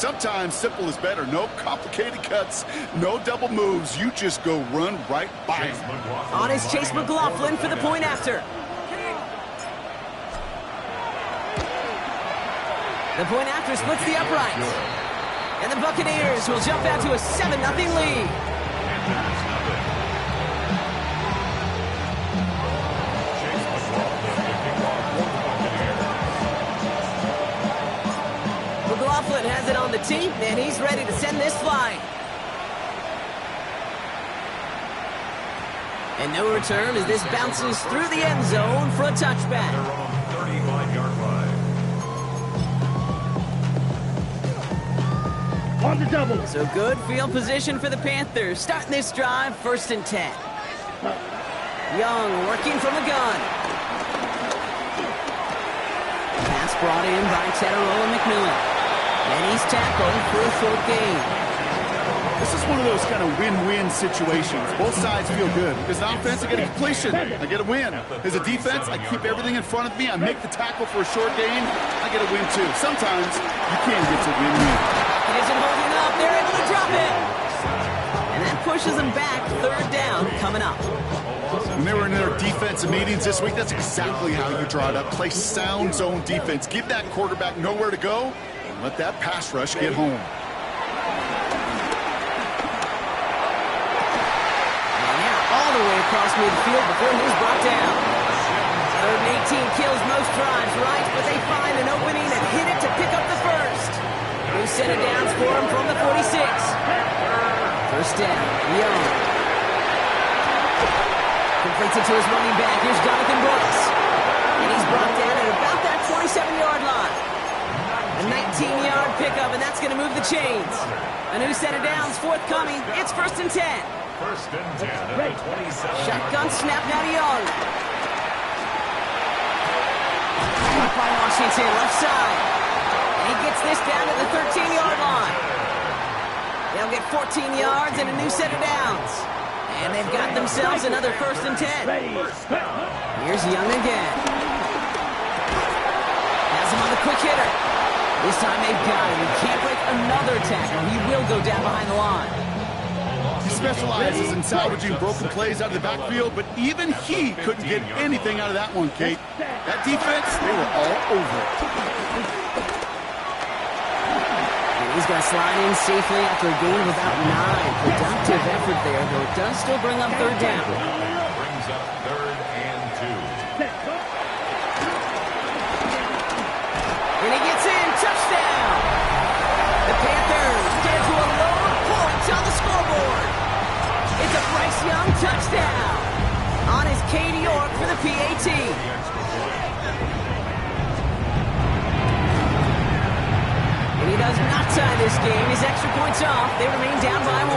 sometimes simple is better. No complicated cuts, no double moves. You just go run right by him. On is Chase McLaughlin for the point after. The point after splits the uprights. And the Buccaneers will jump out to a 7-0 lead. McLaughlin has it on the tee, and he's ready to send this flying. And no return as this bounces through the end zone for a touchback. On the double. So good field position for the Panthers. Starting this drive, 1st and 10. Young working from the gun. Pass brought in by Teteroa McMillan. And he's tackled for a short gain. This is one of those kind of win-win situations. Both sides feel good. As an offense, I get a completion. I get a win. As a defense, I keep everything in front of me. I make the tackle for a short gain. I get a win, too. Sometimes you can't get to win-win. It isn't holding up. They're able to drop it. And that pushes them back. 3rd down coming up. When they were in their defensive meetings this week, that's exactly how you draw it up. Play sound zone defense. Give that quarterback nowhere to go, and let that pass rush get home. And now all the way across midfield before he was brought down. 3rd and 18 kills most drives, right? But they find an opening and hit it to pick up the first. New set of downs for him from the 46. 1st down, Young. Completes it to his running back. Here's Jonathan Brooks. And he's brought down at about that 27-yard line. A 19-yard pickup, and that's going to move the chains. A new set of downs forthcoming. It's 1st and 10. 1st and 10 at the 27. Shotgun snap now to Young. Up by Washington, left side. And he gets this down to the 13-yard line. They'll get 14 yards and a new set of downs. And they've got themselves another 1st and 10. Here's Young again. Has him on the quick hitter. This time they've got him. He can't break another tackle. He will go down behind the line. He specializes in salvaging broken plays out of the backfield, but even he couldn't get anything out of that one, Kate. That defense, they were all over it. He's going to slide in safely after a gain of about 9. Productive effort there, though it does still bring up 3rd down. Brings up 3rd and 2. And he gets in, touchdown! The Panthers get to a load of points on the scoreboard. It's a Bryce Young touchdown. On is Cade York for the PAT. And he does not tie this game. His extra points off. They remain down by 1.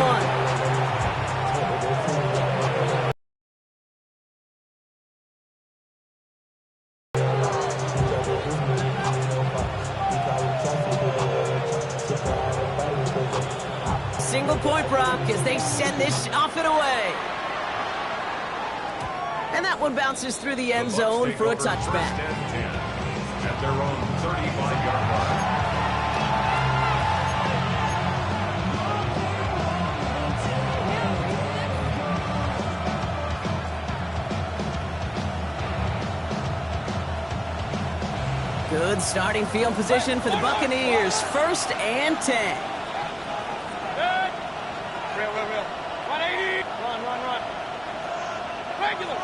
Single point Brock as they send this off and away. And that one bounces through the end zone for a touchback. At their own 35-yard line. Good starting field position for the Buccaneers. 1st and 10. Real. 180. Run. Regular.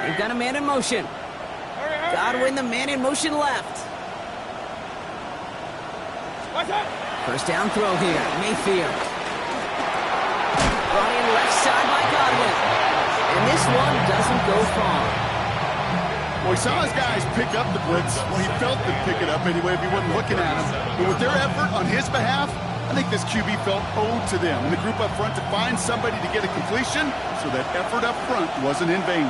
They've got a man in motion. Godwin, the man in motion left. 1st down throw here. Mayfield. Brought in left side by Godwin. And this one doesn't go far. Well, he saw his guys pick up the blitz. Well, he felt them pick it up anyway if he wasn't looking at him. But with their effort on his behalf, I think this QB felt owed to them. And the group up front to find somebody to get a completion, so that effort up front wasn't in vain.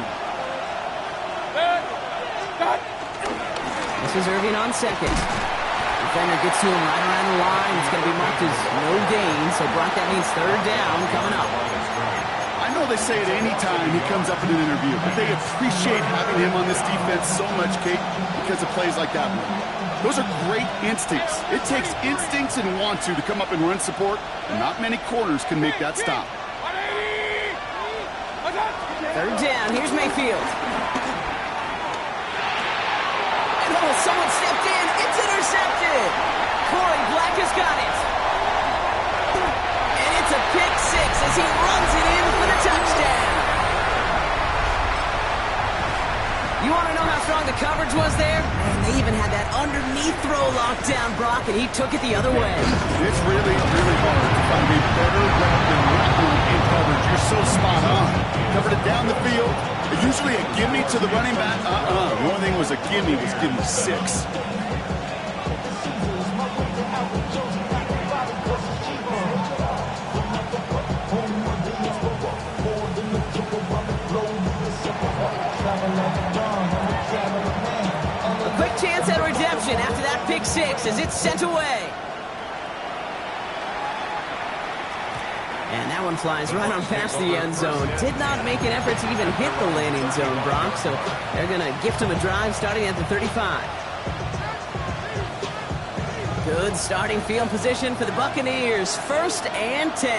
This is Irving on 2nd. Defender gets to him right around the line. It's going to be marked as no gain. So, Brock, that means 3rd down coming up. I know know they say it any time he comes up in an interview, but they appreciate having him on this defense so much, Kate, because of plays like that one. Those are great instincts. It takes instincts and want to come up and run support, and not many corners can make that stop. Third down. Here's Mayfield. And someone stepped in. It's intercepted. Corey Black has got it. And it's a pick six as he runs it in for the touchdown. You want to know how strong the coverage was there? And they even had that underneath throw locked down, Brock, and he took it the other way. It's really, really hard to find a better route than that one in coverage. You're so spot on. Covered it down the field. Usually a gimme to the running back. The only thing was a gimme was gimme 6. A quick chance at redemption after that pick six as it's sent away. And that one flies right on past the end zone. Did not make an effort to even hit the landing zone, Brock. So they're going to gift him a drive starting at the 35. Good starting field position for the Buccaneers. 1st and 10.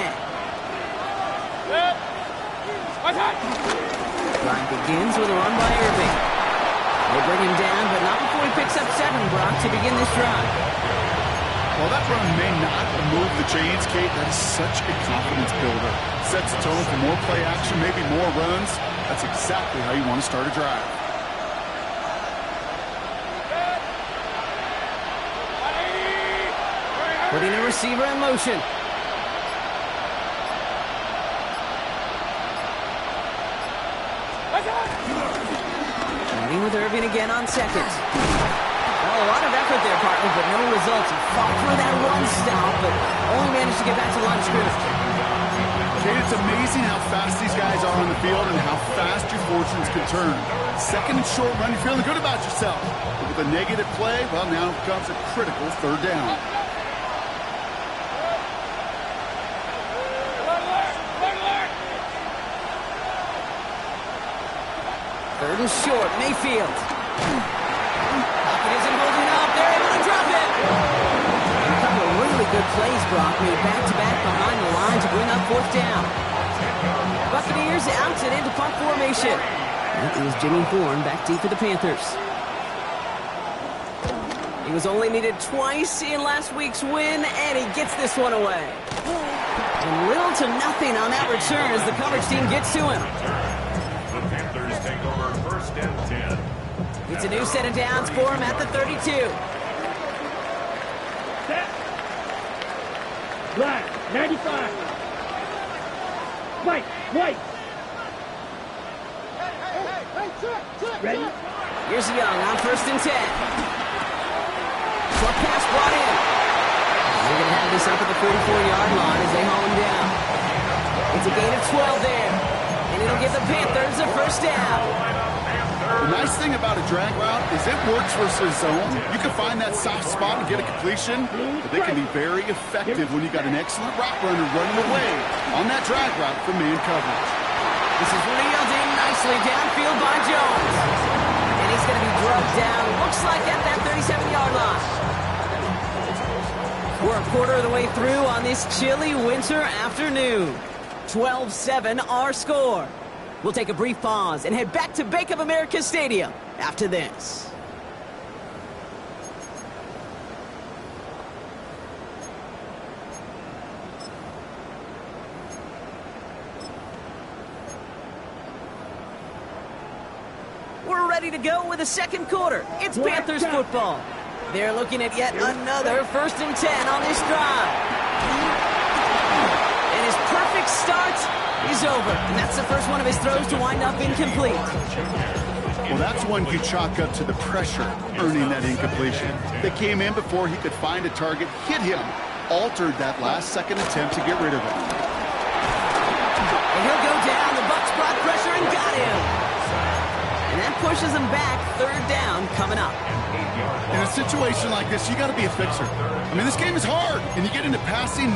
Drive begins with a run by Irving. They bring him down, but not before he picks up 7, Brock, to begin this drive. While that run may not move the chains, Kate, that is such a confidence builder. Sets the tone for more play action, maybe more runs. That's exactly how you want to start a drive. Putting a receiver in motion. Starting with Irving again on 2nd. Well, a lot of effort there, partner, but no results. He fought for that run stop, but only managed to get back to line of scrimmage. Kate, it's amazing how fast these guys are on the field and how fast your fortunes can turn. 2nd and short run, you're feeling good about yourself. But with a negative play, well, now comes a critical 3rd down. Third and short, Mayfield. Pocket isn't holding up. They're able to drop it. A couple of really good plays, Brock, made back-to-back behind the line to bring up 4th down. Buccaneers out and into punt formation. That is Jimmy Horn back deep for the Panthers. He was only needed twice in last week's win, and he gets this one away. And little to nothing on that return as the coverage team gets to him. The Panthers take over 1st and 10. It's a new set of downs for him at the 32. Set. Black, 95. White. Ready? Here's Young on 1st and 10. Short pass brought in. They're going to have this up at the 44-yard line as they haul him down. It's a gain of 12 there. And it'll give the Panthers a 1st down. The nice thing about a drag route is it works versus zone. You can find that soft spot and get a completion, but they can be very effective when you got an excellent route runner running away on that drag route from man coverage. This is reeled in nicely downfield by Jones. And he's going to be drugged down, looks like at that 37-yard line. We're a quarter of the way through on this chilly winter afternoon. 12-7 our score. We'll take a brief pause and head back to Bank of America Stadium after this. We're ready to go with the 2nd quarter. It's Panthers football. They're looking at yet another 1st and 10 on this drive. And his perfect start is over. And that's the first one of his throws to wind up incomplete. Well, that's one you chalk up to the pressure earning that incompletion. They came in before he could find a target, hit him, altered that last-second attempt to get rid of it. And he'll go down. The Bucs brought pressure and got him. And that pushes them back. Third down coming up. In a situation like this, you got to be a fixer. I mean, this game is hard, and you get into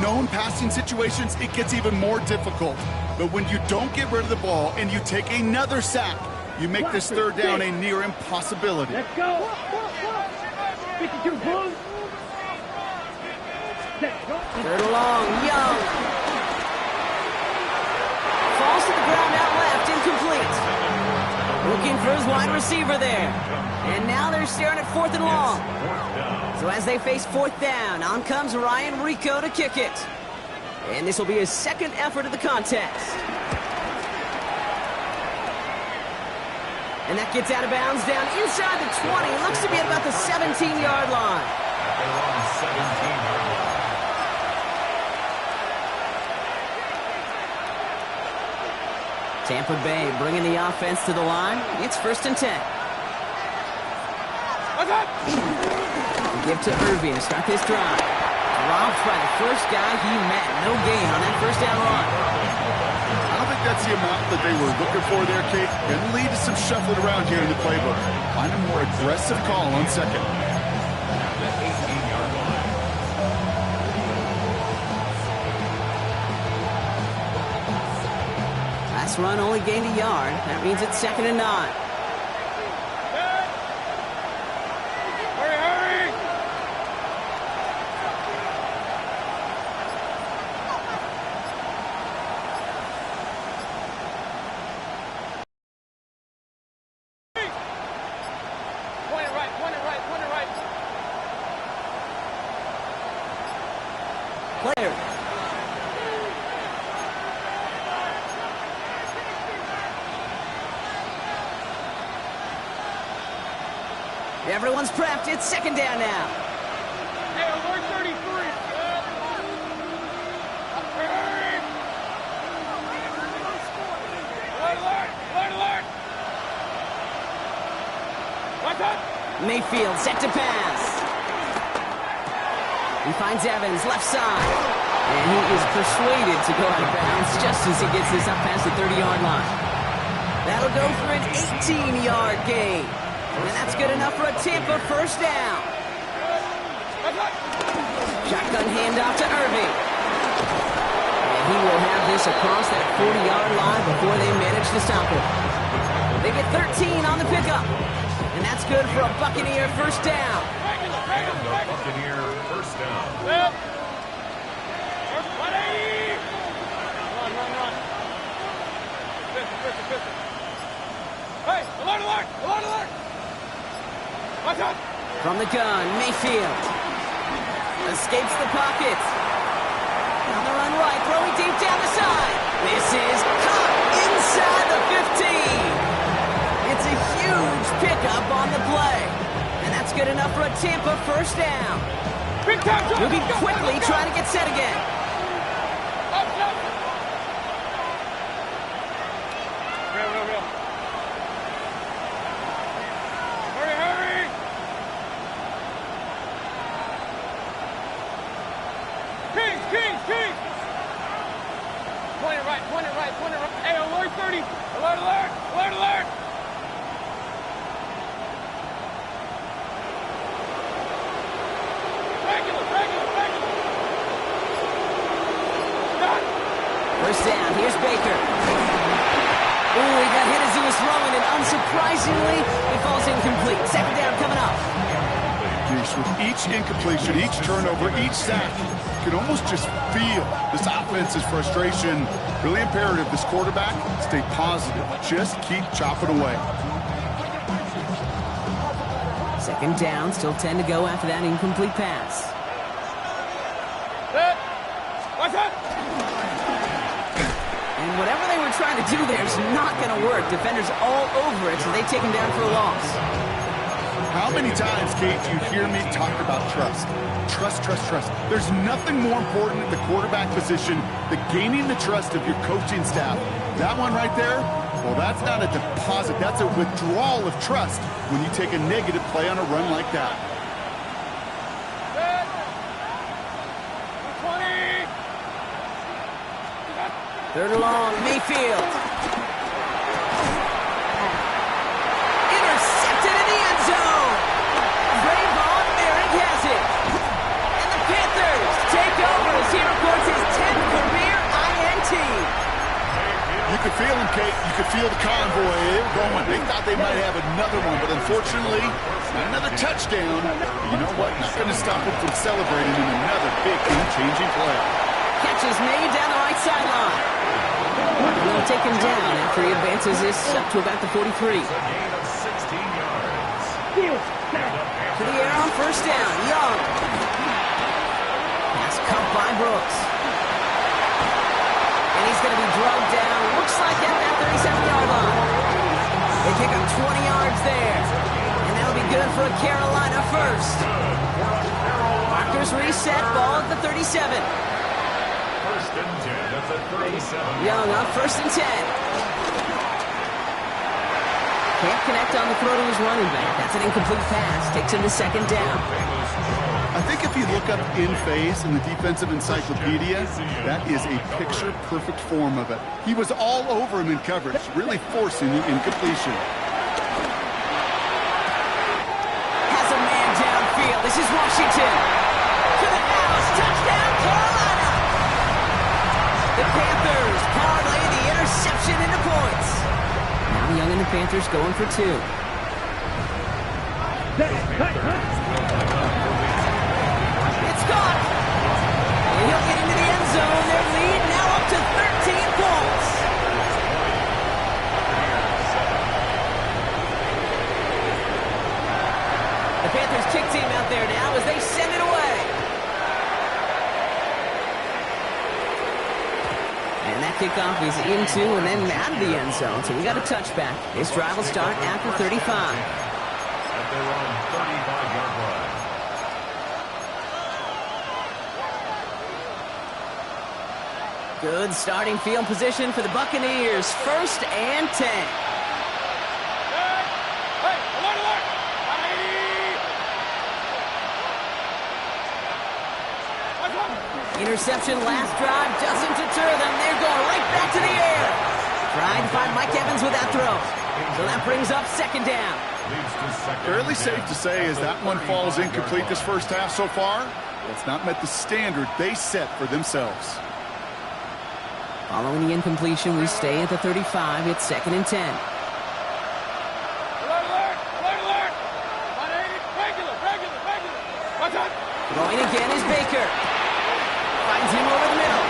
known passing situations, it gets even more difficult. But when you don't get rid of the ball and you take another sack, you make this third down a near impossibility. Let's go. 52 Bulls. Third and long, Young. Falls to the ground out left, incomplete. Looking for his wide receiver there. And now they're staring at 4th and long. So as they face 4th down, on comes Ryan Rico to kick it. And this will be his second effort of the contest. And that gets out of bounds down inside the 20. Looks to be at about the 17-yard line. Tampa Bay bringing the offense to the line. It's 1st and 10. Give to Irving to start this drive. Dropped by the first guy he met. No gain on that first down run. I don't think that's the amount that they were looking for there, Kate. Going to lead to some shuffling around here in the playbook. Find a more aggressive call on second. Last run only gained a yard. That means it's 2nd and 9. Player. Everyone's prepped. It's 2nd down now. Hey, alert 33. Alert. Watch out. Mayfield set to pass. He finds Evans left side. And he is persuaded to go out of bounds just as he gets this up past the 30-yard line. That'll go for an 18-yard gain. And that's good enough for a Tampa first down. Shotgun handoff to Irving. And he will have this across that 40-yard line before they manage to stop him. They get 13 on the pickup. And that's good for a Buccaneer first down. And the Buccaneer first down. Run. Listen. Hey, alert. Watch out. From the gun, Mayfield. Escapes the pocket. On the run right, throwing deep down the side. This is caught inside the 15. It's a huge pickup on the play. And that's good enough for a Tampa first down. Big time. Moving quickly, trying to get set again. Real. Hurry. Kings. Point it right. Hey, alert 30. Alert. Regular. Stop. First down, here's Baker. Ooh, he got hit as he was throwing, and unsurprisingly, it falls incomplete. 2nd down coming up. With each incompletion, each turnover, each sack, you can almost just feel this offense's frustration. Really imperative, this quarterback, stay positive. Just keep chopping away. 2nd down, still 10 to go after that incomplete pass. Watch out. And whatever they were trying to do there is not going to work. Defenders all over it, so they take him down for a loss. How many times, Kate, do you hear me talk about trust? Trust. There's nothing more important at the quarterback position than gaining the trust of your coaching staff. That one right there, well, that's not a deposit. That's a withdrawal of trust when you take a negative play on a run like that. 20. 3rd and long, Mayfield. could feel the convoy. They were going. They thought they might have another one, but unfortunately, another touchdown. But you know what? Not going to stop them from celebrating in another big game-changing play. Catch is made down the right sideline. And they'll take him down after he advances this up to about the 43. Gain of 16 yards. To the air on first down. Young. Pass cut by Brooks. And he's going to be drugged down. Looks like at that 37-yard line. They pick up 20 yards there. And that'll be good for a Carolina first. Markers reset. Ball at the 37. First and 10 at the 37. Young up first and 10. Can't connect on the throw to his running back. That's an incomplete pass. Takes him to second down. I think if you look up in phase in the defensive encyclopedia, that is a picture-perfect form of it. He was all over him in coverage, really forcing the incompletion. Has a man downfield. This is Washington. To the house. Touchdown, Carolina. The Panthers parlay the interception into points. Now Young and the Panthers going for two. It's caught. And he'll get into the end zone. Their lead now up to 13 points. The Panthers kick team out there now as they send it away. And that kickoff is into and then out of the end zone. So we got a touchback. This drive will start after 35. At their own 35-yard line. Good starting field position for the Buccaneers. First and 10. Hey, alert, alert! 180! Interception last drive doesn't deter them. They're going right back to the air. Trying to find Mike Evans with that throw. So that brings up second down. Leads to second. Fairly safe to say as that one falls incomplete this first half so far, it's not met the standard they set for themselves. Following the incompletion, we stay at the 35. It's second and 10. Alert, alert! Alert, alert! 180! Regular, regular, regular! Watch out! Throwing again is Baker. Finds him over the middle.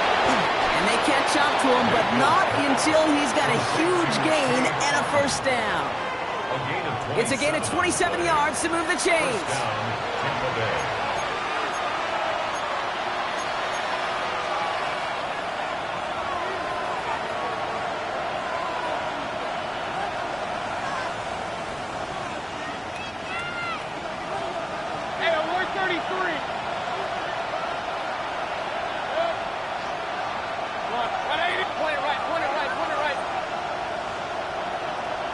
And they catch up to him, but not until he's got a huge gain and a first down. It's a gain of 27 yards to move the chains. First down, Tampa Bay. Hey, alert 33! Look, 180! Point it right, point it right, point it right!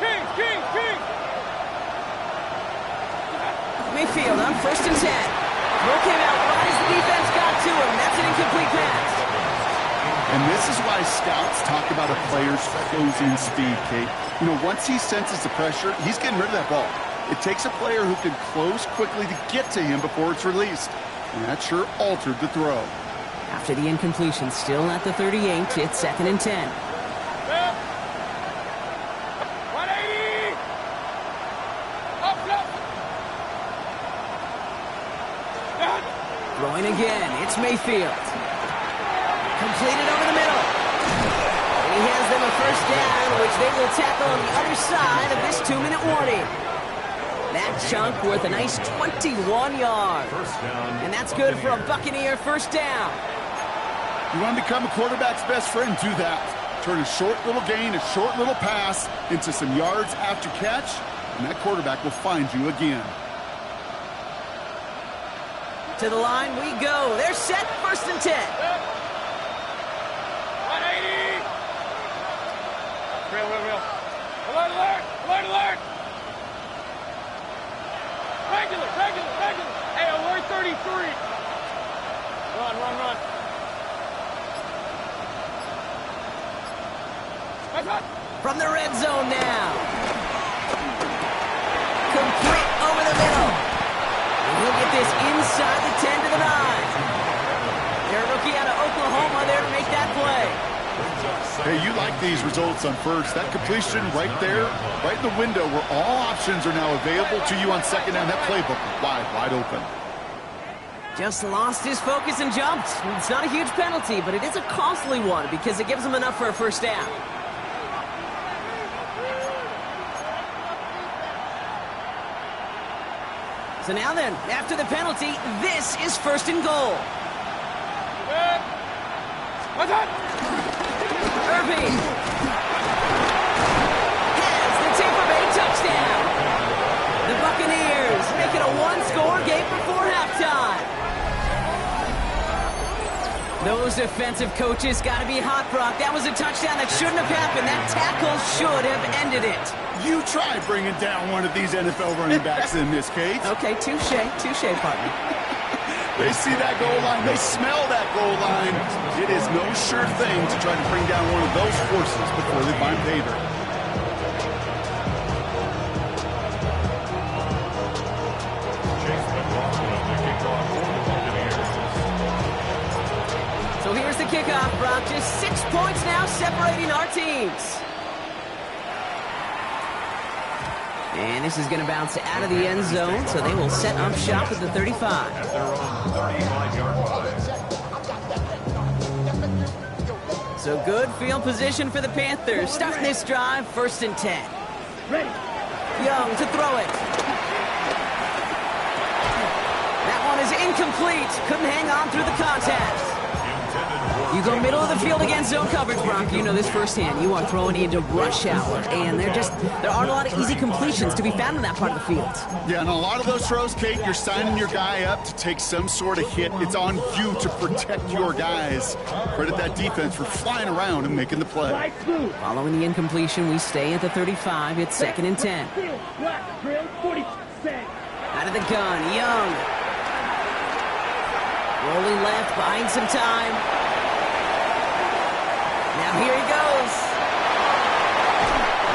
Kings, Kings, Kings! Mayfield on first and 10. Throw came out right as the defense got to him. That's an incomplete pass. And this is why scouts talk about a player's closing speed, Kate. You know, once he senses the pressure, he's getting rid of that ball. It takes a player who can close quickly to get to him before it's released. And that sure altered the throw. After the incompletion, still at the 38, it's second and 10. 180! Up, up! Down! Throwing again, it's Mayfield. Completed over the middle. And he has them a first down, which they will tackle on the other side of this 2-minute warning. That chunk worth a nice 21 yards. First down. And that's good for a Buccaneer first down. You want to become a quarterback's best friend, do that. Turn a short little gain, a short little pass into some yards after catch, and that quarterback will find you again. To the line we go. They're set, first and 10. 180! Real, real, real. Alert, alert! Alert, alert! Regular, regular, regular! Hey, alert 33! Run, run, run! Watch out! From the red zone now. Complete over the middle. And he'll get this inside the 10 to the 9. They're a rookie out of Oklahoma there to make that play. Brings up Hey, you like these results on first. That completion right there, right in the window where all options are now available to you on second down. That playbook wide open. Just lost his focus and jumped. It's not a huge penalty, but it is a costly one because it gives him enough for a first down. So now then, after the penalty, this is first and goal. Irving has the Tampa Bay touchdown. The Buccaneers make it a one-score game before halftime. Those defensive coaches got to be hot, Brock. That was a touchdown that shouldn't have happened. That tackle should have ended it. You try bringing down one of these NFL running backs in this case. Okay, touche, partner. They see that goal line. They smell that goal line. It is no sure thing to try to bring down one of those forces before they find pay dirt. So here's the kickoff, Brock. Just 6 points now separating our teams. And this is going to bounce out of the end zone, so they will set up shop at the 35. At their own 35-yard line. So good field position for the Panthers. Starting this drive, 1st and 10. Ready. Young to throw it. That one is incomplete. Couldn't hang on through the contact. You go middle of the field against zone coverage, Brock. You know this firsthand. You are throwing into rush hour, and there aren't a lot of easy completions to be found in that part of the field. Yeah, and a lot of those throws, Kate, you're signing your guy up to take some sort of hit. It's on you to protect your guys. Credit that defense for flying around and making the play. Following the incompletion, we stay at the 35. It's 2nd and 10. Out of the gun, Young. Rolling left, buying some time. Now here he goes.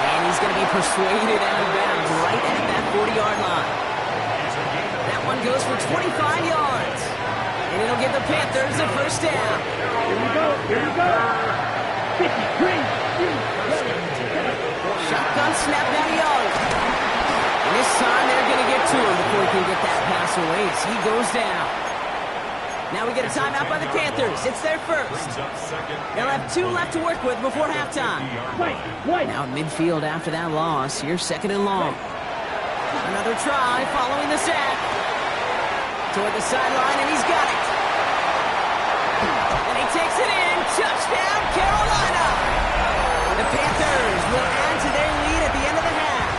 And he's going to be persuaded out of bounds right at that 40-yard line. That one goes for 25 yards. And it'll give the Panthers a first down. Here we go. 53. Shotgun snap now to Young. And this time they're going to get to him before he can get that pass away as he goes down. Now we get a timeout by the Panthers. It's their first. They'll have 2 left to work with before halftime. Now at midfield after that loss, here's 2nd and long. Another try following the sack. Toward the sideline, and he's got it. And he takes it in. Touchdown, Carolina. The Panthers will add to their lead at the end of the half.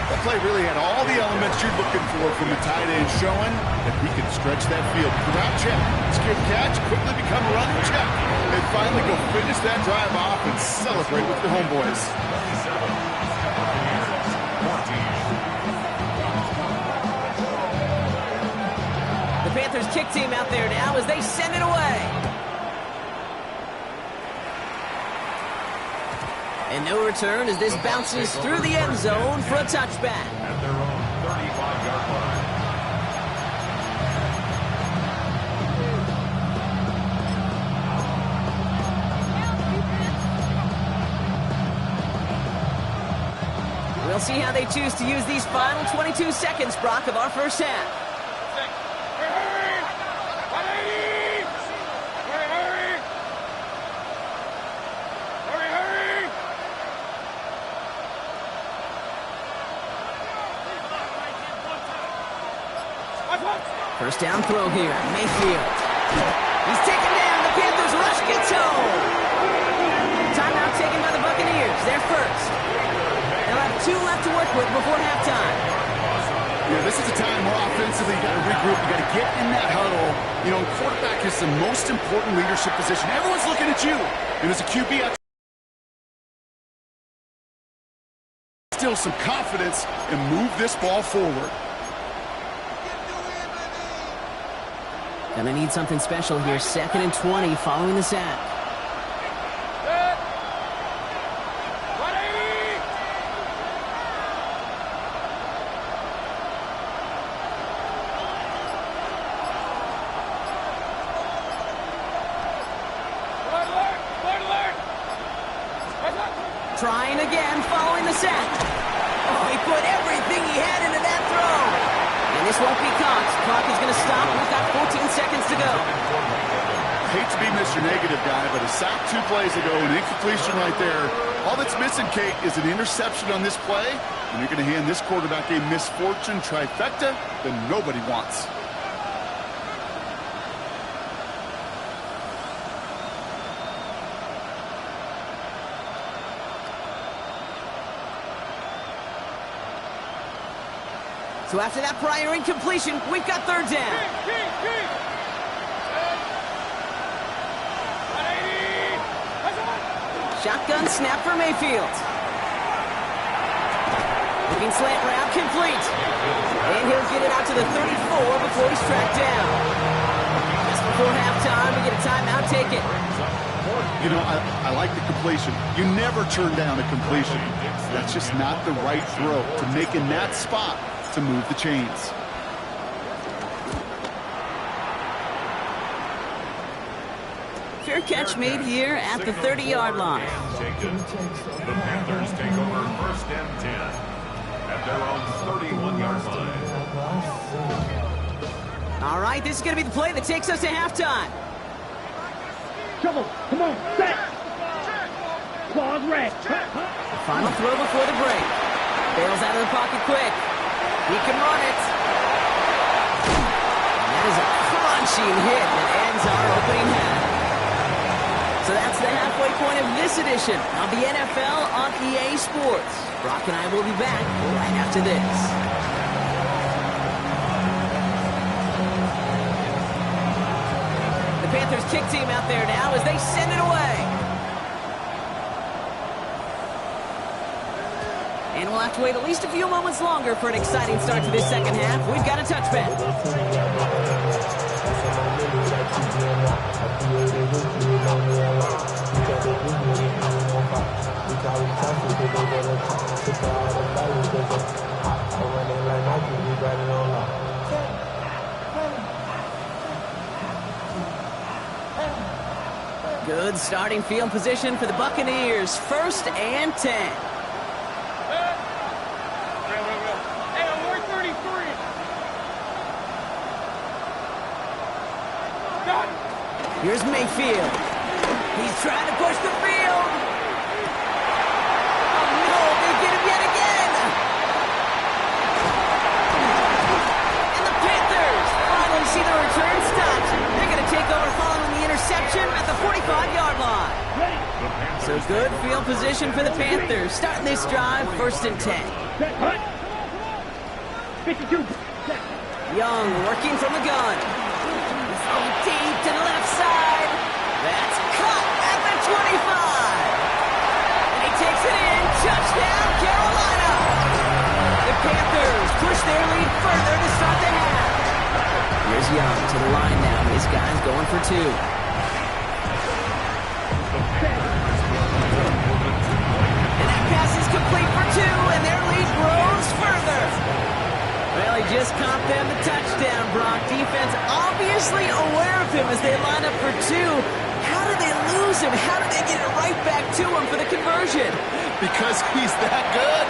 That play really had all the elements you're looking for from a tight end, showing that he can stretch that field. Without check, skip catch, quickly become a running check. They finally go finish that drive off and celebrate with the homeboys. The Panthers kick team out there now as they send it away. And no return as this bounces through the end zone for a touchback. At their own 35-yard line. We'll see how they choose to use these final 22 seconds, Brock, of our first half. First down throw here, Mayfield. He's taken down. The Panthers rush gets home. Timeout taken by the Buccaneers. They're first. They'll have 2 left to work with before halftime. Yeah, this is a time where offensively you got to regroup. You got to get in that huddle. You know, quarterback is the most important leadership position. Everyone's looking at you. And as a QB, still some confidence and move this ball forward. Gonna need something special here. 2nd and 20 following the sack. trying again following the sack. Oh, he put everything he had into that throw. And this won't be caught. Clock is going to stop. We've got 14 seconds to go. Hate to be Mr. Negative guy, but a sack 2 plays ago, an incompletion right there. All that's missing, Kate, is an interception on this play, and you're going to hand this quarterback a misfortune trifecta that nobody wants. So after that prior incompletion, we've got third down. Shotgun snap for Mayfield. Looking slant route, complete. And he'll get it out to the 34 before he's tracked down. Just before halftime, we get a timeout, take it. You know, I like the completion. You never turn down a completion. That's just not the right throw to make in that spot to move the chains. Fair catch made here at the 30-yard line. The Panthers take over 1st and 10 at their own 31-yard line. All right, this is going to be the play that takes us to halftime. Come on, set. Claws red. Final throw before the break. Bails out of the pocket quick. He can run it. And that is a crunching hit that ends our opening half. So that's the halfway point of this edition of the NFL on EA Sports. Brock and I will be back right after this. The Panthers kick team out there now as they send it away. And we'll have to wait at least a few moments longer for an exciting start to this second half. We've got a touchback. Good starting field position for the Buccaneers. 1st and 10. Hey, we're 33. Got it. Here's Mayfield. He's trying to push the field. Oh, no, they get him yet again. And the Panthers finally see the return stopped. They're going to take over following the interception at the 45-yard line. So good field position for the Panthers. Starting this drive, 1st and 10. 52. Young working from the gun. He's going deep to the left side. That's caught at the 25. And he takes it in. Touchdown, Carolina. The Panthers push their lead further to start the half. Here's Young to the line now. His guy's going for 2. And that pass is complete for 2, and their lead grows further. Well, he just caught them the touchdown, Brock. Defense obviously aware of him as they line up for 2. How do they lose him? How do they get it right back to him for the conversion? Because he's that good.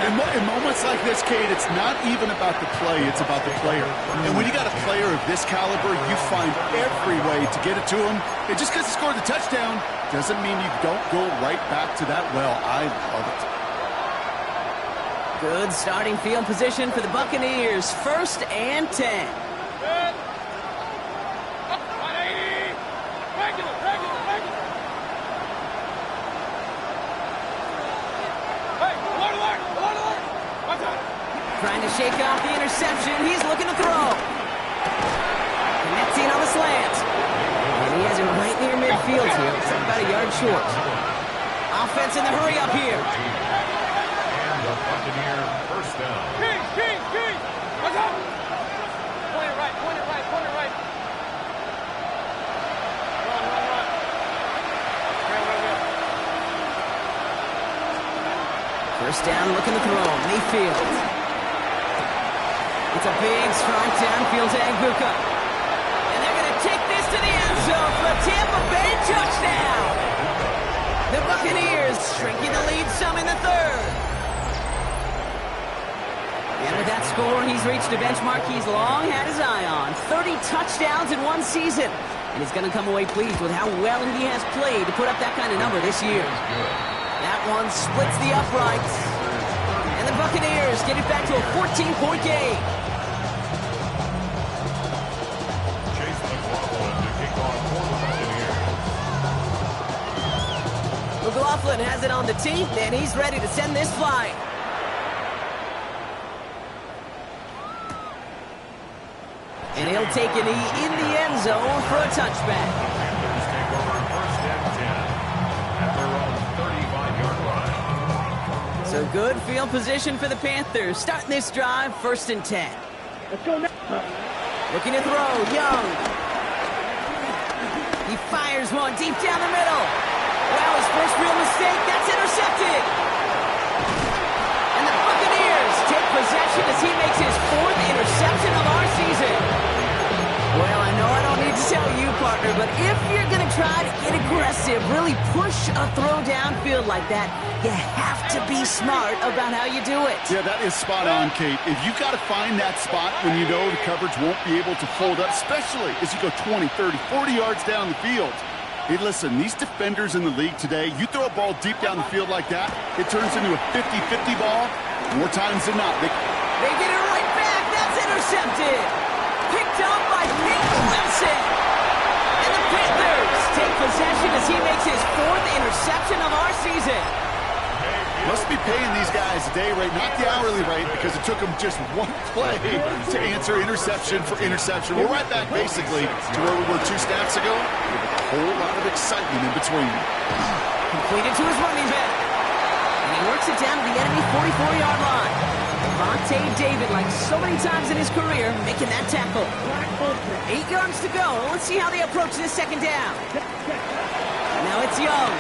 In moments like this, Kate, it's not even about the play, it's about the player. And when you got a player of this caliber, you find every way to get it to him. And just because he scored the touchdown doesn't mean you don't go right back to that well. I love it. Good starting field position for the Buccaneers. 1st and 10. Good. 180. Regular. Hey, alert. Watch out. Trying to shake off the interception. He's looking to throw. Connecting on the slant. And he has him right near midfield here. It's about a yard short. Offense in the hurry up here. Buccaneer 1st down. King. Watch out. Point it right. Run. First down, looking to throw. Mayfield. It's a big strike downfield to Anguka. And they're going to take this to the end zone for a Tampa Bay touchdown. The Buccaneers shrinking the lead some in the third. And with that score, he's reached a benchmark he's long had his eye on. 30 touchdowns in one season. And he's going to come away pleased with how well he has played to put up that kind of number this year. That one splits the uprights. And the Buccaneers get it back to a 14-point game. McLaughlin has it on the tee, and he's ready to send this flying. And he'll take a knee in the end zone for a touchback. Panthers take over first and 10 at their own 35-yard line. So good field position for the Panthers. Starting this drive, first and 10. Let's go now. Looking to throw, Young. He fires one deep down the middle. Wow, his first real mistake, that's intercepted. And the Buccaneers take possession as he makes his fourth interception of our season. Well, I know I don't need to tell you, partner, but if you're going to try to get aggressive, really push a throw downfield like that, you have to be smart about how you do it. Yeah, that is spot on, Kate. If you've got to find that spot when you know the coverage won't be able to hold up, especially as you go 20, 30, 40 yards down the field. Hey, listen, these defenders in the league today, you throw a ball deep down the field like that, it turns into a 50-50 ball more times than not. They get it right back. That's intercepted. Picked up by Peyton Wilson. And the Panthers take possession as he makes his fourth interception of our season. Must be paying these guys a day rate, not the hourly rate, because it took them just one play to answer interception for interception. We're right back, basically, to where we were 2 snaps ago, with a whole lot of excitement in between. Completed to his running back. And he works it down to the enemy 44-yard line. Vontae David, like so many times in his career, making that tackle. 8 yards to go. Let's see how they approach this second down. Now it's Young.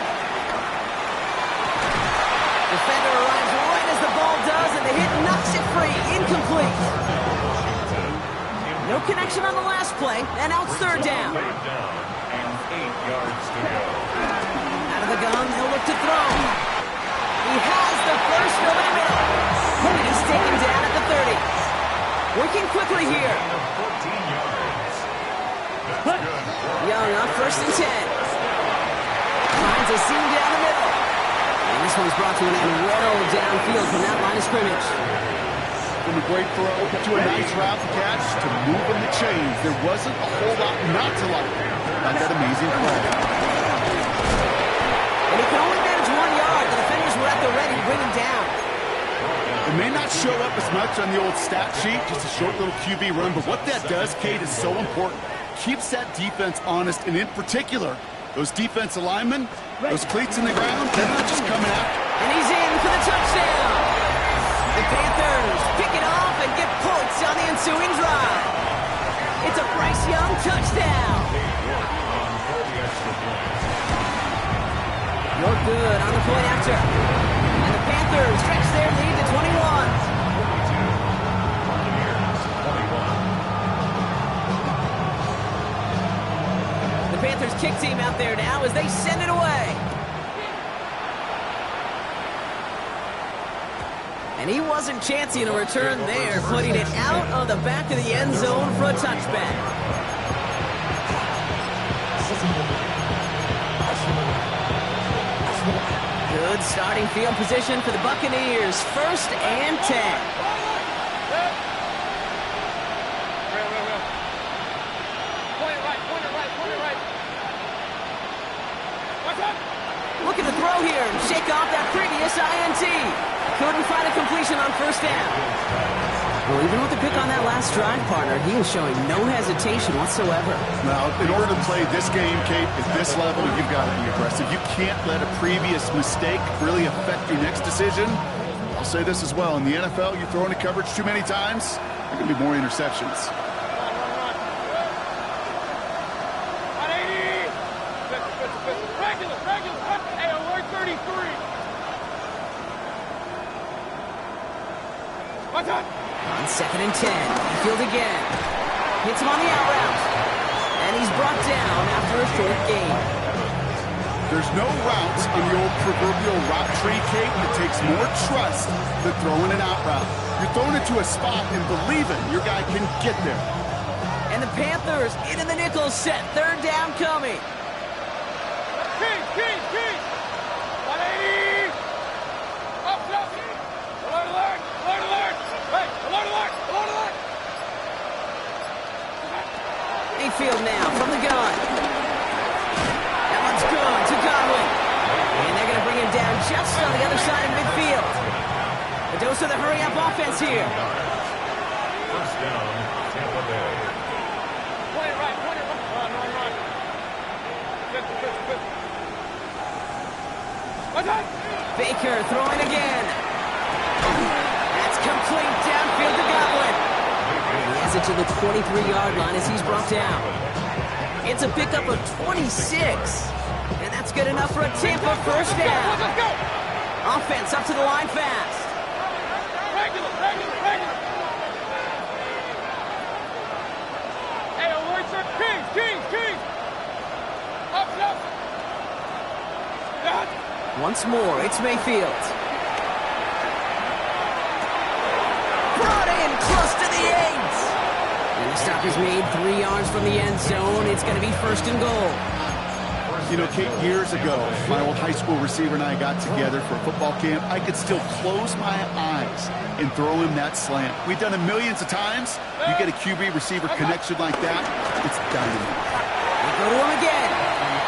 Defender arrives right as the ball does, and the hit knocks it free. Incomplete. No connection on the last play, and now it's third down. And 8 yards to go. Out of the gun, he'll look to throw. He has the first over the middle. And he's taken down at the 30. Working quickly here. 14 yards. That's good. Young on first and 10. Finds a seam down the middle. And this one's brought to an end well downfield from that line of scrimmage. From a great throw to a nice route to catch to move them the chains. There wasn't a whole lot not to like about that amazing play. And he can only manage 1 yard. The defenders were at the ready to bring him down. It may not show up as much on the old stat sheet, just a short little QB run, but what that does, Kate, is so important. Keeps that defense honest, and in particular, those defensive linemen, those cleats in the ground, they're not just coming out. And he's in for the touchdown. The Panthers pick it off and get points on the ensuing drive. It's a Bryce Young touchdown. You're good on the point after. And the Panthers stretch their lead to 21. The Panthers kick team out there now as they send it away. And he wasn't chancing a return there, putting it out of the back of the end zone for a touchback. Good starting field position for the Buccaneers. First and 10. Looking to throw here and shake off that previous INT. Couldn't find a completion on first down. Well, even with the pick on that last drive, partner, he was showing no hesitation whatsoever. Now, in order to play this game, Kate, at this level, you've got to be aggressive. You can't let a previous mistake really affect your next decision. I'll say this as well. In the NFL, you throw into coverage too many times, there are going to be more interceptions. On second and 10, Field again. Hits him on the out route. And he's brought down after a short gain. There's no routes on the old proverbial route tree, Kate. It takes more trust than throwing an out route. You're throwing it to a spot and believing your guy can get there. And the Panthers into the nickel set. Third down coming. King. 180. Up. Alert. Hey, alert. Mayfield now from the gun. That one's good to Godwin. And they're going to bring him down just on the other side of midfield. A dose of the hurry-up offense here. First down, Tampa Bay. 20 right. Run. What's that? Baker throwing again. That's complete downfield to Godwin. He has it to the 23-yard line as he's brought down. It's a pickup of 26. And that's good enough for a Tampa first down. Let's go. Offense up to the line fast. Regular. Hey, alert, sir. King. Up. Once more, it's Mayfield. Brought in close to the 8. And the stop is made 3 yards from the end zone. It's going to be first and goal. You know, Kate, years ago, my old high school receiver and I got together for a football camp. I could still close my eyes and throw him that slant. We've done it millions of times. You get a QB receiver connection like that, it's dynamite. They go to him again.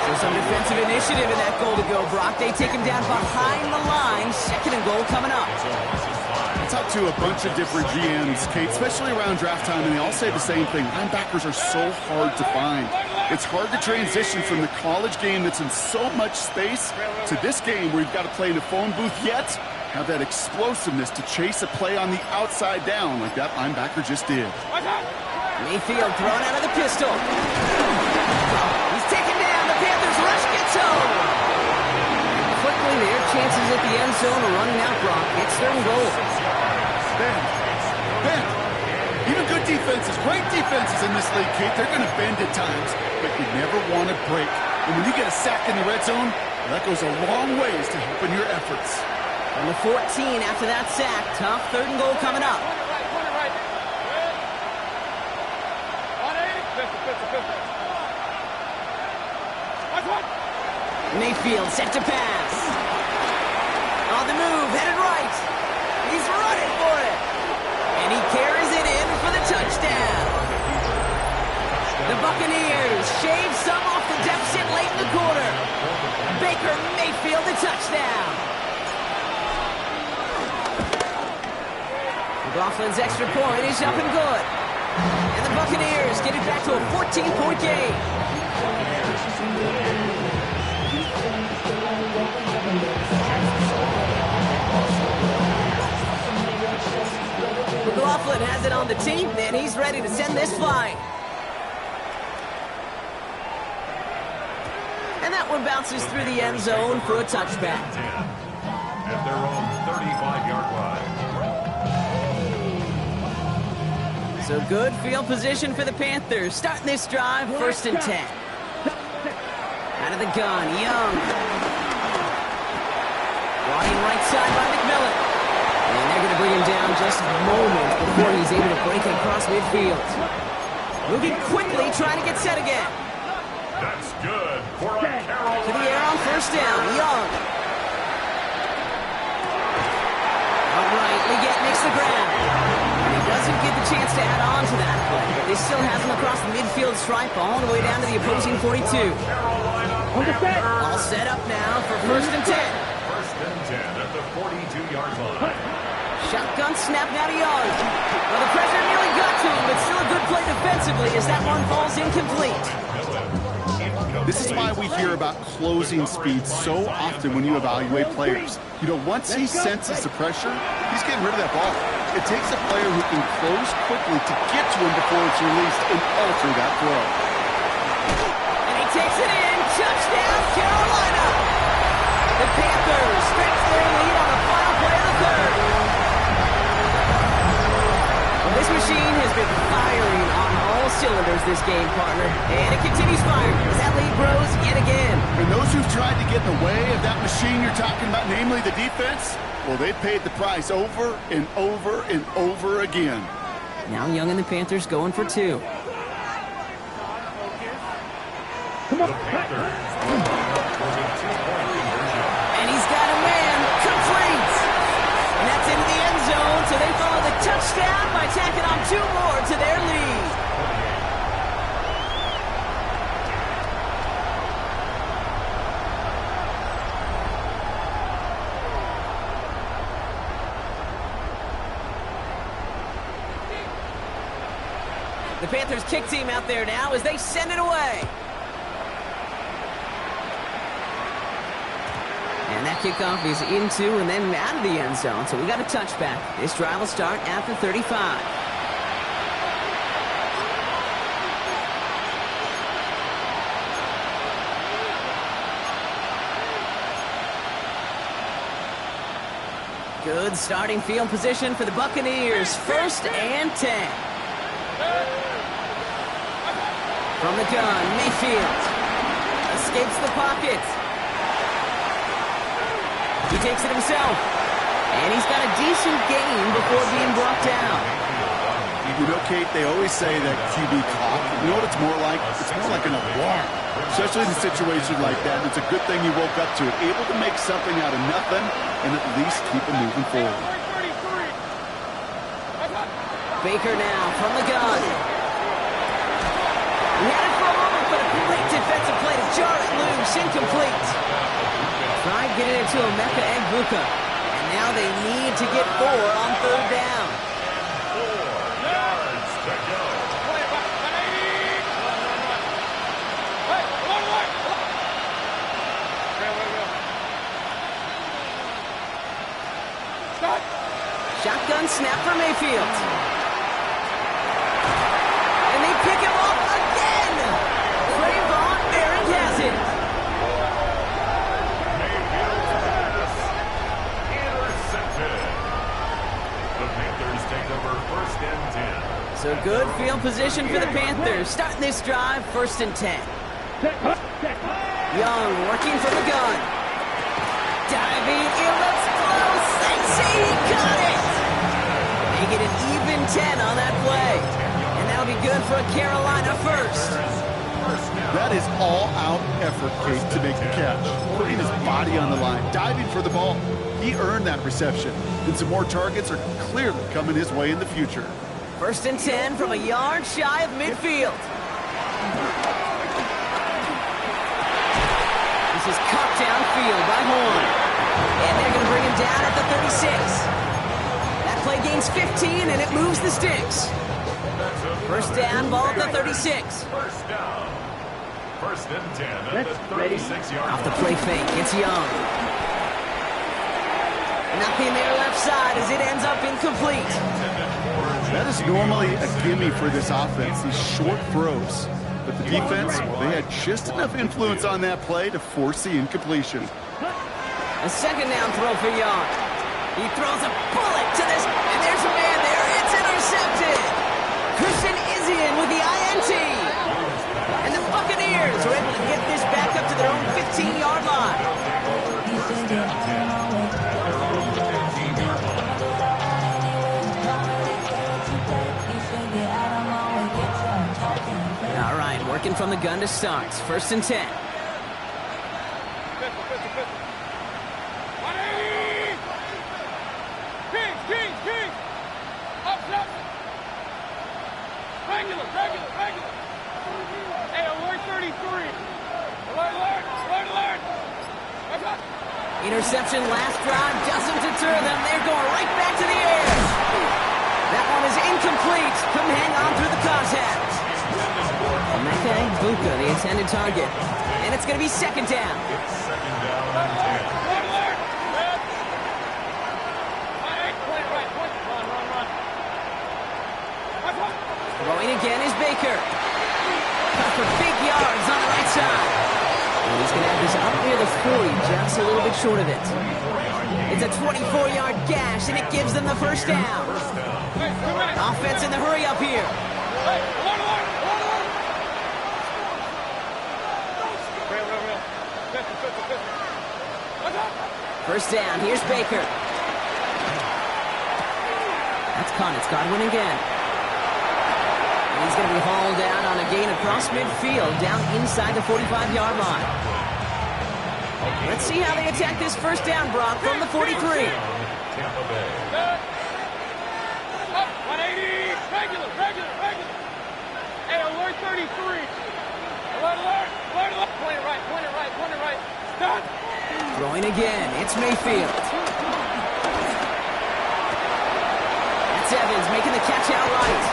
So some defensive initiative in that goal to go, Brock. They take him down behind the line. Second and goal coming up. I talked to a bunch of different GMs, Kate, especially around draft time, and they all say the same thing. Linebackers are so hard to find. It's hard to transition from the college game that's in so much space to this game where you've got to play in a phone booth, yet have that explosiveness to chase a play on the outside down like that linebacker just did. Mayfield thrown out of the pistol. He's taken down. The Panthers rush gets home. Quickly, their chances at the end zone are running out, Brock. It's third and goal. Ben, even good defenses, great defenses in this league, Kate, they're going to bend at times, but you never want to break. And when you get a sack in the red zone, that goes a long ways to helping your efforts. On the 14 after that sack. Tough third and goal coming up. Right. 180. Mayfield set to pass. On the move, headed right. He's running for it. And he carries it in for the touchdown. The Buccaneers shave some off the deficit late in the quarter. Baker Mayfield the touchdown. McLaughlin's extra point is up and good. And the Buccaneers get it back to a 14-point game. McLaughlin has it on the team, and he's ready to send this flying. And that one bounces through the end zone for a touchback. At their own 35-yard line. So good field position for the Panthers. Starting this drive, first and 10. Out of the gun, Young. Running right side by McMillan. And they're going to bring him down just moments before he's able to break it across midfield. Moving quickly, trying to get set again. That's good for a Carolina. To the air on first down, Young. Uprightly makes the ground. And he doesn't get the chance to add on to that play, but they still has him across the midfield stripe all the way down to the opposing 42. All set up now for first and 10. First and 10 at the 42-yard line. Shotgun snap now to Young. Well, the pressure nearly got to him, but still a good play defensively as that one falls incomplete. This is why we hear about closing speed so often when you evaluate players. You know, once he senses the pressure, he's getting rid of that ball. It takes a player who can close quickly to get to him before it's released and alter that throw. And he takes it in. Touchdown, Carolina. The Panthers stretch their lead on the final play of the third. Well, this machine has been firing on all cylinders knows this game, partner. And it continues firing as that lead grows yet again. And those who've tried to get in the way of that machine you're talking about, namely the defense, well, they paid the price over and over and over again. Now Young and the Panthers going for two. Come on. And he's got a man. Complete. And that's into the end zone, so they follow the touchdown by tacking on two more to their lead. The Panthers kick team out there now as they send it away. And that kickoff is into and then out of the end zone, so we got a touchback. This drive will start after 35. Good starting field position for the Buccaneers. 1st and 10. From the gun, Mayfield escapes the pocket. He takes it himself, and he's got a decent gain before being brought down. You know, Kate, they always say that QB clock. You know what it's more like? It's more like an alarm, especially in a situation like that. It's a good thing you woke up to it, able to make something out of nothing and at least keep it moving forward. Baker now from the gun. He had it for a moment, but a great defensive play to jar it loose, incomplete. Tried getting it to Emeka Egbuka, and now they need to get 4 on 3rd down. 4 yards to go. Shotgun snap for Mayfield. And they pick him up again. Trayvon Merrick has it. Mayfield's pass intercepted. The Panthers take over 1st and 10. So good field position for the Panthers. Starting this drive, 1st and 10. Young working from the gun. Diving, it looks close. They see he caught it. They get an even 10 on that play. And that'll be good for a Carolina first. That is all-out effort, Kate, to make the catch. Putting his body on the line, diving for the ball. He earned that reception. And some more targets are clearly coming his way in the future. 1st and 10 from a yard shy of midfield. This is cut downfield by Horn. And they're going to bring him down at the 36. That play gains 15, and it moves the sticks. 1st down, ball at the 36. 1st down. 1st and 10 at the 36-yard line. Off the play fake, it's Young. Nothing there left side as it ends up incomplete. That is normally a gimme for this offense, these short throws. But the defense, well, they had just enough influence on that play to force the incompletion. A 2nd down throw for Young. He throws a bullet to this, and there's a man there. It's intercepted. Christian Izien with the INT. And the Buccaneers are able to get this back up to their own 15-yard line. All right, working from the gun to start. 1st and 10. Regular. Hey, alert 33. Alert. Interception last drive doesn't deter them. They're going right back to the air. That one is incomplete. Couldn't hang on through the contact. Emeka Egbuka, the intended target. And it's going to be 2nd down. It's 2nd down and 10. Throwing again is Baker. Cut for big yards on the right side. And he's going to have this up near the 40, just a little bit short of it. It's a 24-yard gash, and it gives them the 1st down. Offense in the hurry up here. First down, here's Baker. That's caught, it's Godwin again. He's going to be hauled down on a gain across midfield, down inside the 45-yard line. Let's see how they attack this first down, Brock, from the 43. Tampa Bay. 180. Regular. Hey, alert 33. Alert. Point it right. Stop. Throwing again, it's Mayfield. That's Evans making the catch outright.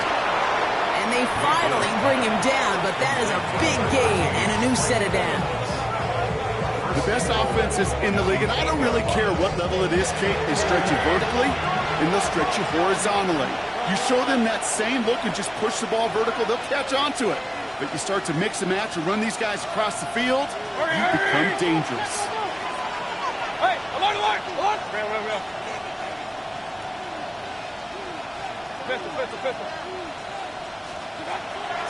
And they finally bring him down, but that is a big gain and a new set of downs. The best offenses in the league, and I don't really care what level it is, Kate, they stretch you vertically, and they'll stretch you horizontally. You show them that same look and just push the ball vertical, they'll catch on to it. But you start to mix and match and run these guys across the field, you become dangerous. Hey, alert. Real. Pistol.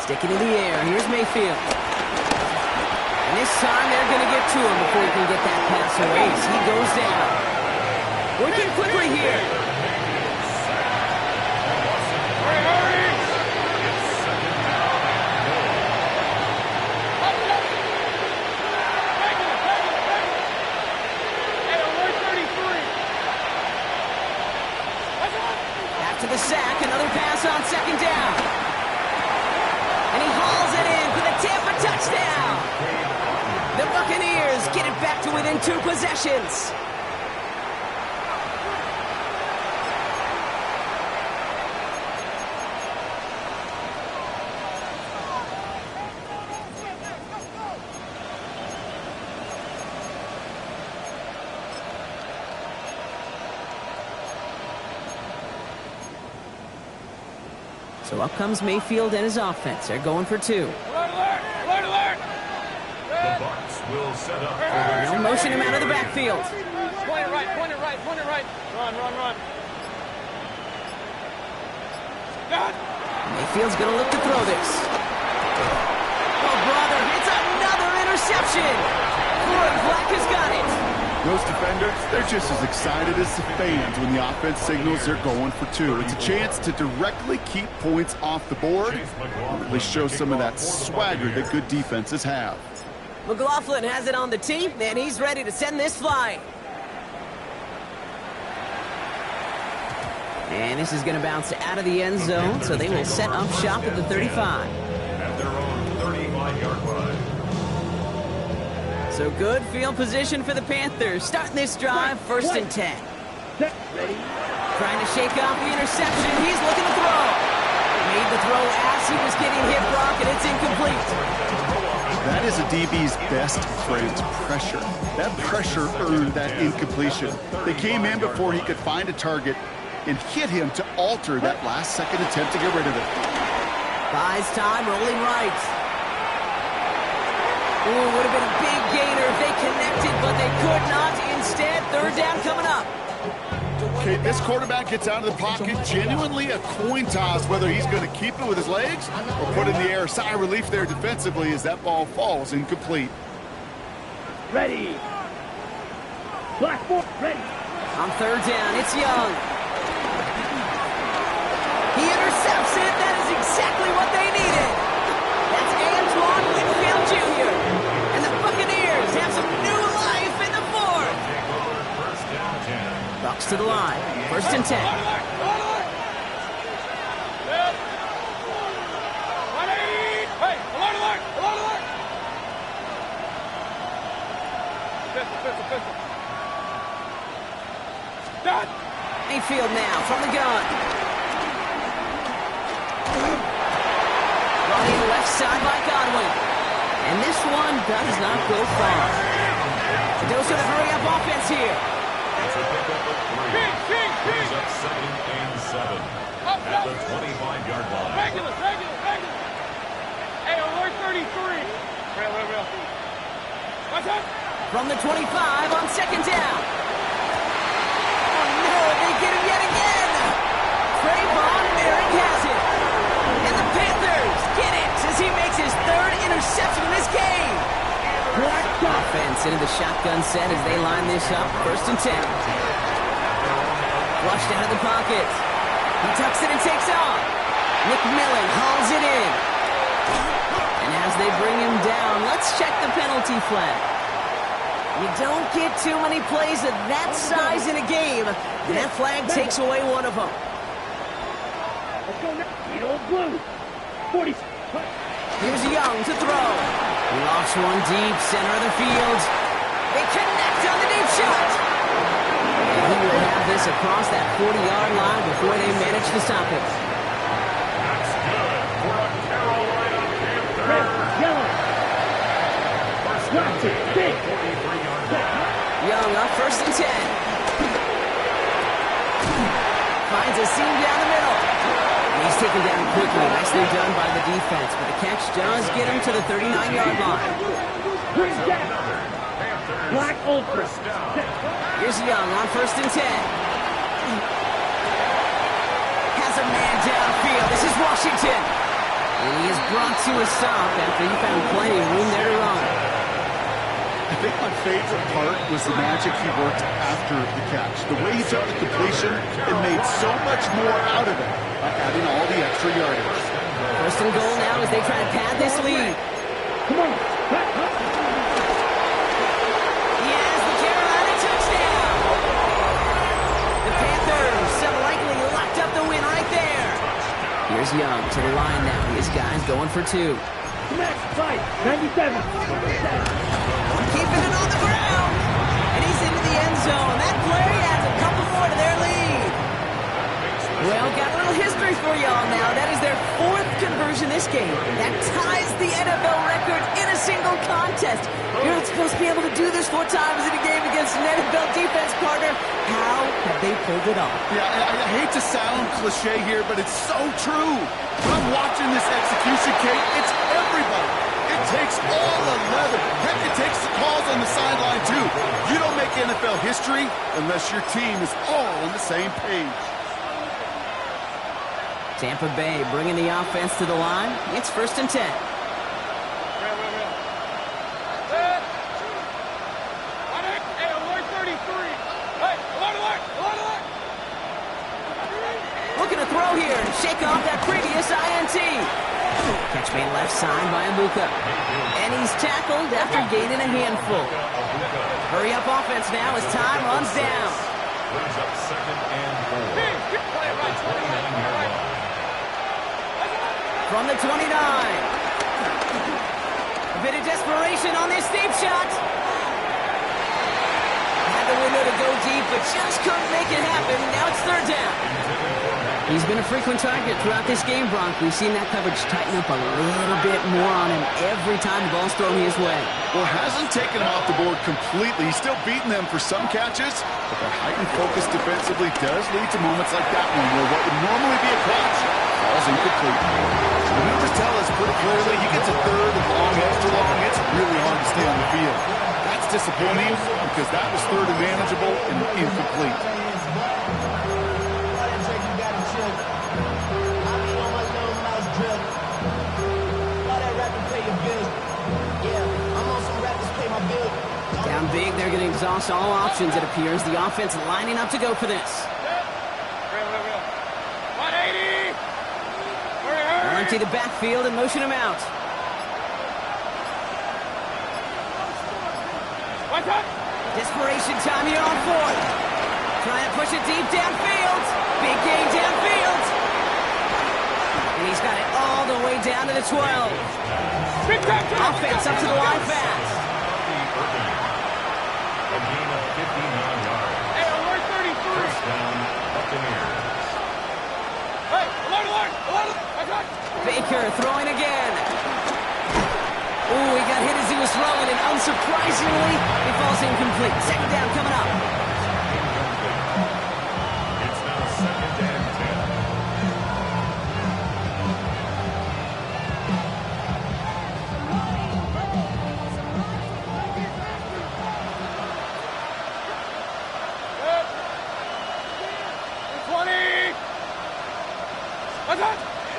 Sticking in the air, here's Mayfield. And this time they're going to get to him before he can get that pass away as he goes down. Working quickly here. Hurry. Hey, alert 33. After the sack, another pass on second down. And he hauls it in for the Tampa touchdown. The Buccaneers get it back to within 2 possessions. So up comes Mayfield and his offense. They're going for 2. Alert. The Bucs will set up. They'll motion him out of the backfield. Point it right. Run. Stop. Mayfield's going to look to throw this. Oh, brother, it's another interception. Floyd Black has got it. Those defenders, they're just as excited as the fans when the offense signals they're going for 2. It's a chance to directly keep points off the board, or at least show some of that swagger that good defenses have. McLaughlin has it on the tee, and he's ready to send this flying. And this is going to bounce out of the end zone, so they will set up shop at the 35. At their own 35-yard line. So good field position for the Panthers. Starting this drive, 1st and 10. Ready. Trying to shake off the interception. He's looking to throw. Made the throw as he was getting hit, Brock, and it's incomplete. That is a DB's best friend, pressure. That pressure earned that incompletion. They came in before he could find a target and hit him to alter that last-second attempt to get rid of it. Buys time, rolling right. Ooh, would have been a big gainer if they connected, but they could not. Instead, 3rd down coming up. Okay, this quarterback gets out of the pocket, genuinely a coin toss whether he's going to keep it with his legs or put it in the air. Sigh of relief there defensively as that ball falls incomplete. Ready. Blackboard, ready. On 3rd down, it's Young. He intercepts it. That is exactly what they needed. That's Antoine Winfield Jr. And the Buccaneers have some new life in the 4th. Bucks to the line. 1st and 10. Hey, alert. Pistol. Done. Mayfield now from the gun. Running left side by Godwin. And this one does not go far. Those are the hurry-up offense here. It's a pickup of 3. Brings up 2nd and 7 at the 25-yard line. Regular. Hey, alert 33. Real. What's up? From the 25 on 2nd down. Oh no, they get him yet again. Trayvon Merrick has it. And the Panthers get it as he makes his 3rd interception in this game. Offense defense into the shotgun set as they line this up. 1st and 10. Flushed out of the pocket. He tucks it and takes off. McMillan hauls it in. And as they bring him down, let's check the penalty flag. You don't get too many plays of that size in a game, and that flag takes away one of them. Let's go now. Old blue. 40. Here's Young to throw. He lofts one deep, center of the field. They connect on the deep shot. And he will have this across that 40-yard line before they manage to stop it. That's good for a Carolina Panther. Red, yellow. First Watch it. Big. 43-yard line. Young up 1st and 10. Finds a seam down the middle. And he's taken down quickly. Nicely done by the defense. But the catch does get him to the 39-yard line. Bring down. Black Ultra. Here's Young on 1st and 10. Has a man downfield. This is Washington. And he is brought to a stop after he found plenty of room there to run. I think my favorite part was the magic he worked after the catch. The way he took the completion and made so much more out of it by adding all the extra yardage. 1st and goal now as they try to pad this lead. Come on. He has the Carolina touchdown. The Panthers have likely locked up the win right there. Here's Young to the line now. His guys going for 2. Next fight. 97. Keeping it on the ground. And he's into the end zone. That play adds a couple more to their lead. Well, got a little history for y'all now. That is their 4th conversion this game. That ties the NFL record in a single contest. You're not supposed to be able to do this 4 times in a game against an NFL defense partner. How have they pulled it off? Yeah, I hate to sound cliche here, but it's so true. When I'm watching this execution, Kate, it's everybody. It takes all 11. Heck, it takes the calls on the sideline, too. You don't make NFL history unless your team is all on the same page. Tampa Bay bringing the offense to the line. It's 1st and 10. Hey, alert 33. Hey, alert. Looking to throw here and shake off that previous INT. Catch made left side by Abuka. And he's tackled after gaining a handful. Hurry up offense now as time runs down. Brings up 2nd and 4. At the 29-yard line. From the 29. A bit of desperation on this deep shot. Had the window to go deep, but just couldn't make it happen. Now it's 3rd down. He's been a frequent target throughout this game, Bronk. We've seen that coverage tighten up a little bit more on him every time the ball's thrown his way. Well, hasn't taken him off the board completely. He's still beating them for some catches, but their heightened focus defensively does lead to moments like that one where what would normally be a catch falls incomplete. The numbers tell us pretty clearly he gets a 3rd and long, extra long. It's really hard to stay on the field. That's disappointing because that was 3rd and manageable and incomplete. Down big, they're going to exhaust all options, it appears. The offense lining up to go for this. 180. They'll empty the backfield and motion him out. Desperation time here on 4th. Trying to push it deep downfield. Big gain downfield. And he's got it all the way down to the 12. Offense up to the line fast. A gain of 59 yards. Hey, alert 33. First down, Buccaneers. Hey, alert. Baker throwing again. Ooh, he got hit as he was throwing, and unsurprisingly, he falls incomplete. 2nd down coming up. It's now 2nd and 10.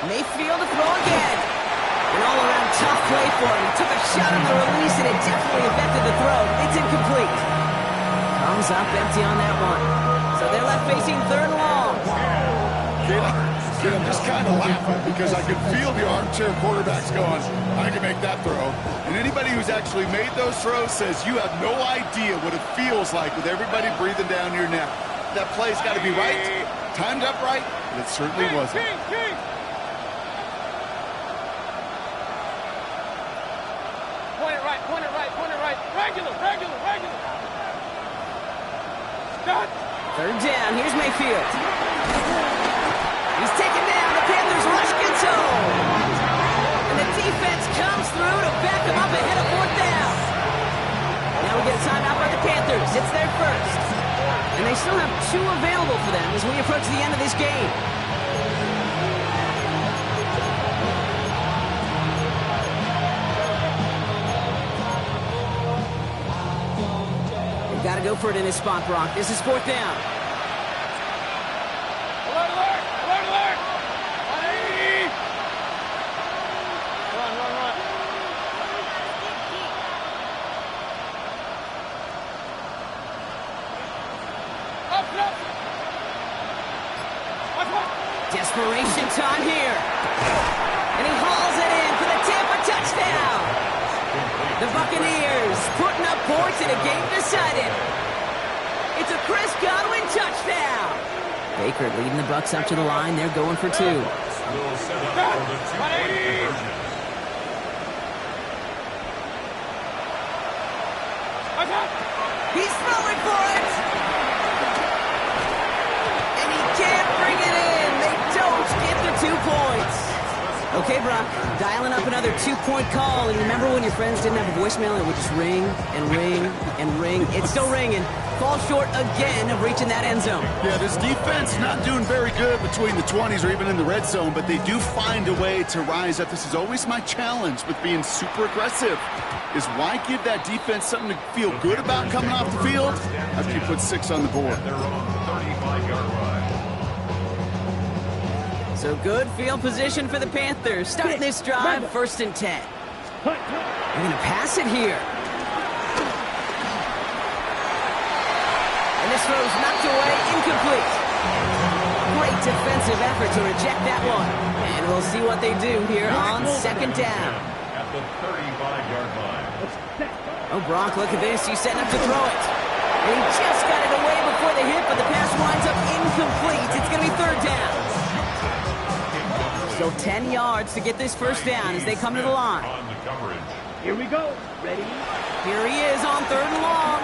Mayfield to throw again. An all-around tough play for him. He took a shot on the release, and it definitely affected the throw. It's incomplete. Comes up empty on that one. So they're left facing third and long. Kid, I'm just kind of laughing because I can feel the armchair quarterbacks going, I can make that throw. And anybody who's actually made those throws says you have no idea what it feels like with everybody breathing down your neck. That play's got to be right, timed up right, and it certainly wasn't. Point it right, point it right, point it right. Regular, regular, regular. Stop. Third down, here's Mayfield. He's taken down, the Panthers rush gets home. And the defense comes through to back him up ahead of fourth down. Now we get a timeout by the Panthers. It's their first. And they still have 2 available for them as we approach the end of this game. Got to go for it in this spot, Brock. This is fourth down. Alert, alert, alert, alert. 180. Run, run, run. Up, up. Up, up. Desperation time here. And he hauls it in for the Tampa touchdown. The Buccaneers putting up points in a game decided. It's a Chris Godwin touchdown. Baker leading the Bucs up to the line. They're going for 2. Will set up for the 2-point conversion. He's throwing for it. And he can't bring it in. They don't get the 2 points. Okay, Brock, dialing up another 2-point call. And remember when your friends didn't have a voicemail and it would just ring and ring and ring? It's still ringing. Fall short again of reaching that end zone. Yeah, this defense not doing very good between the 20s or even in the red zone, but they do find a way to rise up. This is always my challenge with being super aggressive, is why give that defense something to feel good about coming off the field after you put 6 on the board. Their own 35-yard line. So good field position for the Panthers. Starting this drive, 1st and 10. They're going to pass it here. And this throw's knocked away, incomplete. Great defensive effort to reject that one. And we'll see what they do here on 2nd down. At the 35-yard line. Oh, Brock, look at this. He's setting up to throw it. And he just got it away before the hit, but the pass winds up incomplete. It's going to be 3rd down. Still 10 yards to get this 1st down as they come to the line. On the coverage. Here we go. Ready? Here he is on 3rd and long.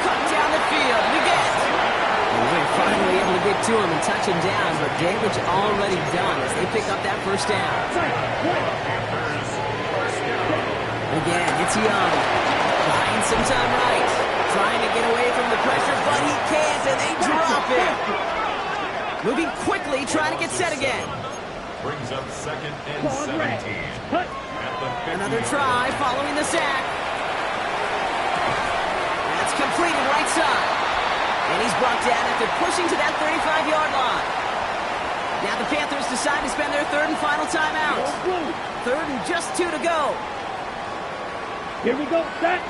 Cut down the field. We get it. And we're finally able to get to him and touch him down, but damage already done as they pick up that 1st down. Again, it's Young. Buying some time right. Trying to get away from the pressure, but he can't, and they drop it. Moving quickly, trying to get set again. Brings up 2nd and 17. Another try following the sack. That's completed right side. And he's brought down after pushing to that 35-yard line. Now the Panthers decide to spend their 3rd and final timeout. 3rd and just 2 to go. Here we go. Set.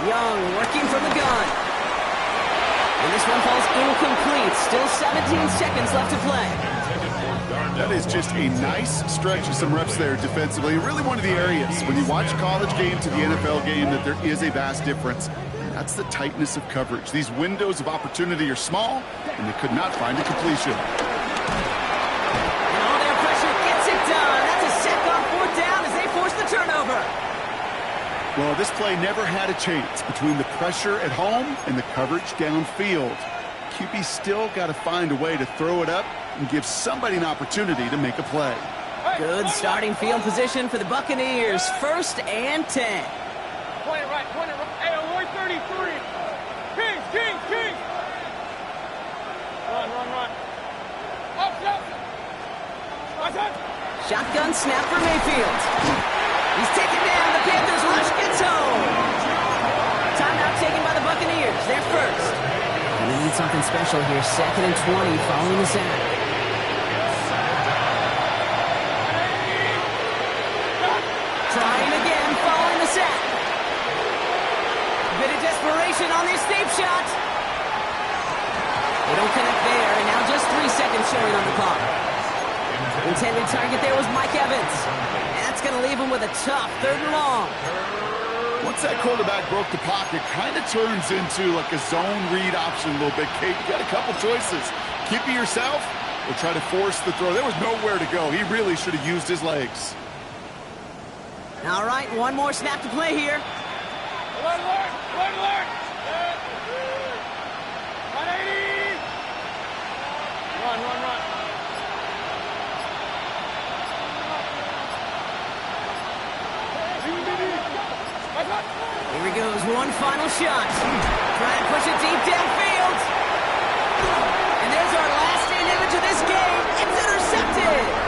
Young working from the gun. And this one falls incomplete. Still 17 seconds left to play. That is just a nice stretch of some reps there defensively. Really one of the areas when you watch college game to the NFL game that there is a vast difference. And that's the tightness of coverage. These windows of opportunity are small, and they could not find a completion. And all their pressure gets it done. That's a sack on 4th down as they force the turnover. Well, this play never had a chance between the pressure at home and the coverage downfield. QB still got to find a way to throw it up and give somebody an opportunity to make a play. Good starting field position for the Buccaneers. 1st and 10. Point it right, point it right. Hey, alert 33. Kings, Kings, Kings. Run, run, run. Up, up. Watch out. Shotgun snap for Mayfield. He's taken down. The Panthers rush gets home. Timeout taken by the Buccaneers. They're first. And they need something special here. 2nd and 20 following the sack. position on this deep shot. They don't connect there, and now just 3 seconds showing on the clock. Intended target there was Mike Evans. And that's going to leave him with a tough 3rd and long. Once that quarterback broke the pocket, kind of turns into like a zone read option a little bit. Kate, you got a couple choices. Keep it yourself or try to force the throw. There was nowhere to go. He really should have used his legs. All right, one more snap to play here. Alert, alert, alert, alert. 180. Run, run, run. Here he goes, one final shot. Trying to push it deep downfield. And there's our last stand image of this game. It's intercepted.